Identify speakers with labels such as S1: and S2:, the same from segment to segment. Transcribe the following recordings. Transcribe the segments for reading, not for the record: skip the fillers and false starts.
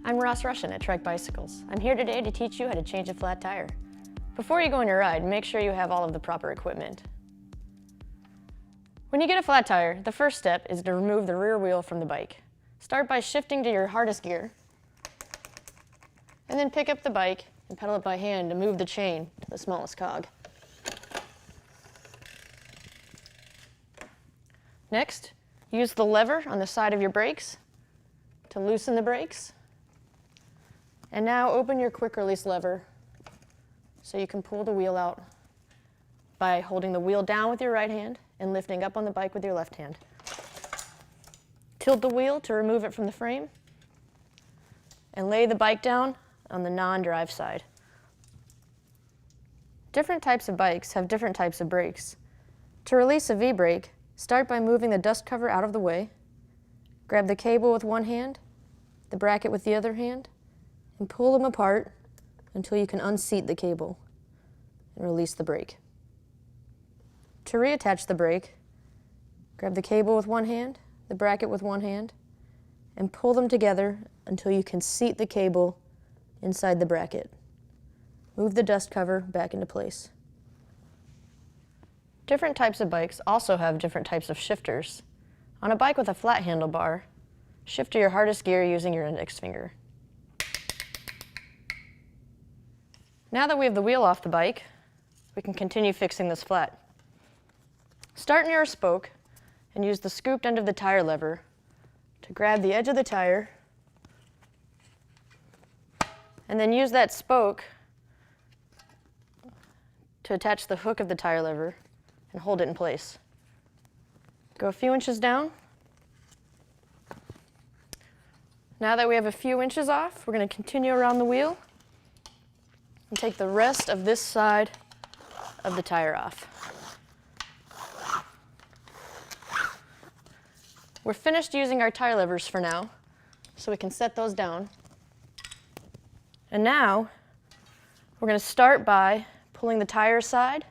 S1: I'm Ross Russian at Trek Bicycles. I'm here today to teach you how to change a flat tire. Before you go on your ride, make sure you have all of the proper equipment. When you get a flat tire, the first step is to remove the rear wheel from the bike. Start by shifting to your hardest gear, and then pick up the bike and pedal it by hand to move the chain to the smallest cog. Next, use the lever on the side of your brakes to loosen the brakes. And now open your quick release lever so you can pull the wheel out by holding the wheel down with your right hand and lifting up on the bike with your left hand. Tilt the wheel to remove it from the frame and lay the bike down on the non-drive side. Different types of bikes have different types of brakes. To release a V-brake, start by moving the dust cover out of the way, grab the cable with one hand, the bracket with the other hand, and pull them apart until you can unseat the cable and release the brake. To reattach the brake, grab the cable with one hand, the bracket with one hand, and pull them together until you can seat the cable inside the bracket. Move the dust cover back into place. Different types of bikes also have different types of shifters. On a bike with a flat handlebar, shift to your hardest gear using your index finger. Now that we have the wheel off the bike, we can continue fixing this flat. Start near a spoke and use the scooped end of the tire lever to grab the edge of the tire, and then use that spoke to attach the hook of the tire lever and hold it in place. Go a few inches down. Now that we have a few inches off, we're going to continue around the wheel and take the rest of this side of the tire off. We're finished using our tire levers for now, so we can set those down. And now, we're going to start by pulling the tire aside,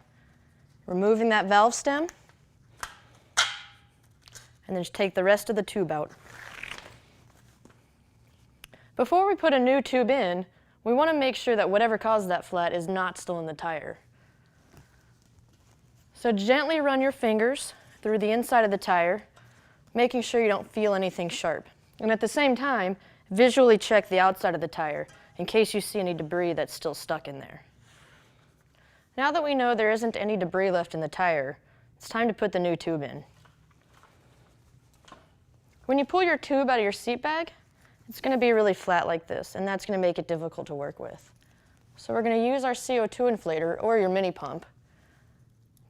S1: removing that valve stem, and then just take the rest of the tube out. Before we put a new tube in, we want to make sure that whatever caused that flat is not still in the tire. So gently run your fingers through the inside of the tire, making sure you don't feel anything sharp. And at the same time, visually check the outside of the tire in case you see any debris that's still stuck in there. Now that we know there isn't any debris left in the tire, it's time to put the new tube in. When you pull your tube out of your seat bag, it's going to be really flat like this, and that's going to make it difficult to work with. So we're going to use our CO2 inflator, or your mini pump,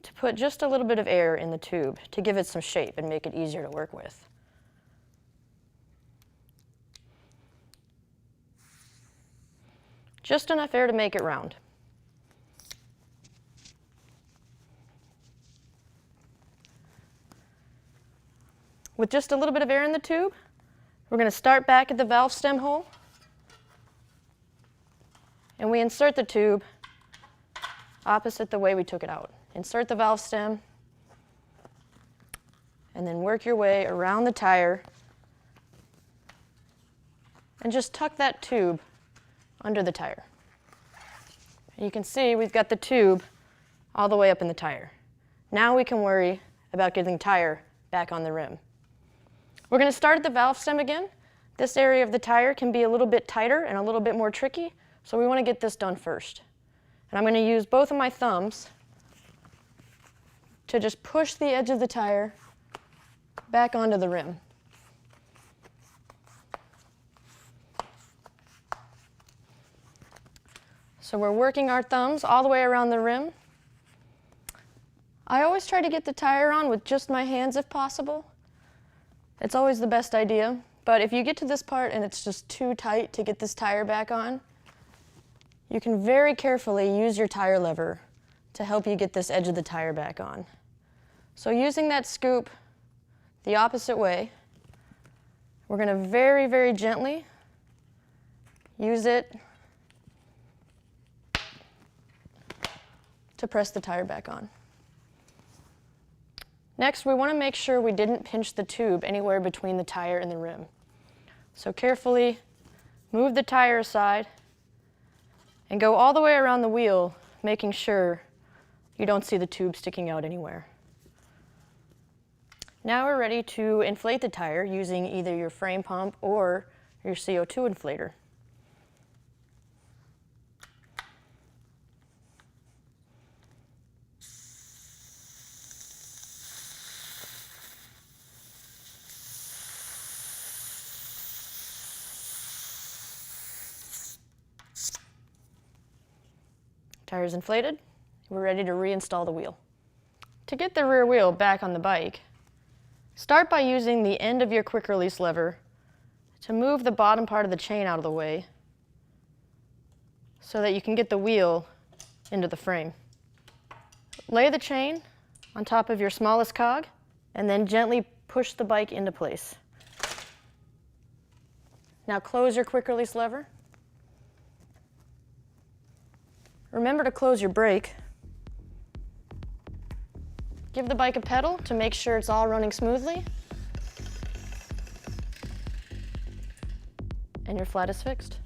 S1: to put just a little bit of air in the tube to give it some shape and make it easier to work with. Just enough air to make it round. With just a little bit of air in the tube, we're going to start back at the valve stem hole, and we insert the tube opposite the way we took it out. Insert the valve stem, and then work your way around the tire, and just tuck that tube under the tire. And you can see we've got the tube all the way up in the tire. Now we can worry about getting the tire back on the rim. We're going to start at the valve stem again. This area of the tire can be a little bit tighter and a little bit more tricky, so we want to get this done first. And I'm going to use both of my thumbs to just push the edge of the tire back onto the rim. So we're working our thumbs all the way around the rim. I always try to get the tire on with just my hands if possible. It's always the best idea, but if you get to this part and it's just too tight to get this tire back on, you can very carefully use your tire lever to help you get this edge of the tire back on. So using that scoop the opposite way, we're going to very, very gently use it to press the tire back on. Next, we want to make sure we didn't pinch the tube anywhere between the tire and the rim. So carefully Move the tire aside and go all the way around the wheel, making sure you don't see the tube sticking out anywhere. Now we're ready to inflate the tire using either your frame pump or your CO2 inflator. Tires inflated, we're ready to reinstall the wheel. To get the rear wheel back on the bike, start by using the end of your quick release lever to move the bottom part of the chain out of the way so that you can get the wheel into the frame. Lay the chain on top of your smallest cog and then gently push the bike into place. Now close your quick release lever. Remember to close your brake. Give the bike a pedal to make sure it's all running smoothly. And your flat is fixed.